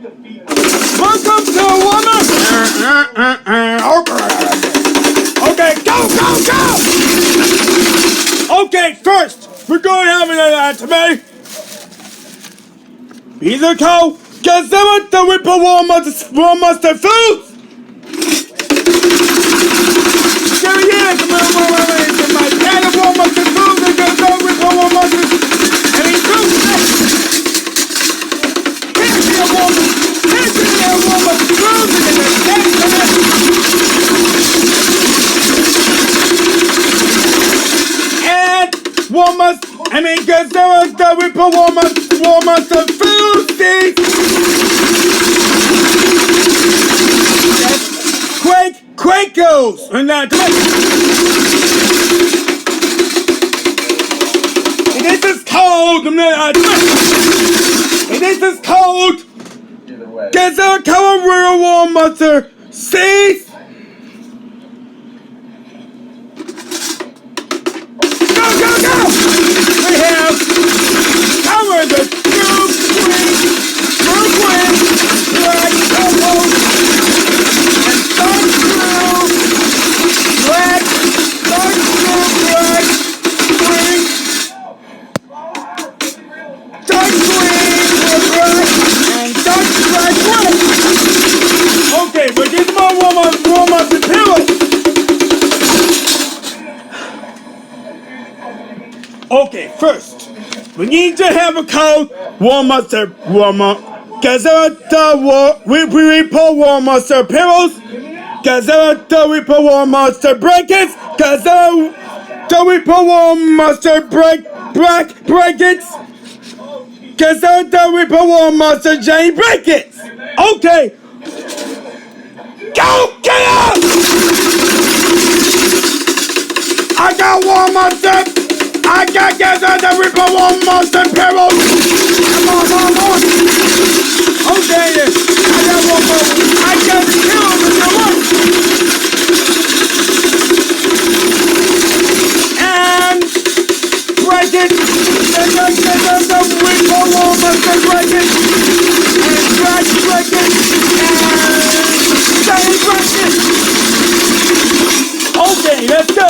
Welcome to Woman. Okay, go! Okay, first, we're going to have an anatomy. Either cow, get some of the Whipple War Monster foods. There he is, my pan of War Monster foods, and get some Whipple War Monsters. And he's food. Here's your War Monster foods, and then get some of the Whipple War Monster food. Quakos! And that this is cold! This is cold! Get some color real War Monster seeds! Go! We have cover the blue queen, black couples, and dark blue, black queen, dark queen, black, and dark black white. Okay, but get more War Monster pillows. Okay, first, we need to have a cold War Monster Get the Whipple War Monster pillows. Get the Whipple War Monster blankets. Get the Whipple War Monster blankets. Get the Whipple War Monster Jane blankets. Okay. Go get up! I got War Monster. I got the Whipple War Monster pillows. Come on. Okay, I got one more. I got the pillows in the one. And break it. The Whipple War Monster break it. And break it. And say break it. Okay, let's go.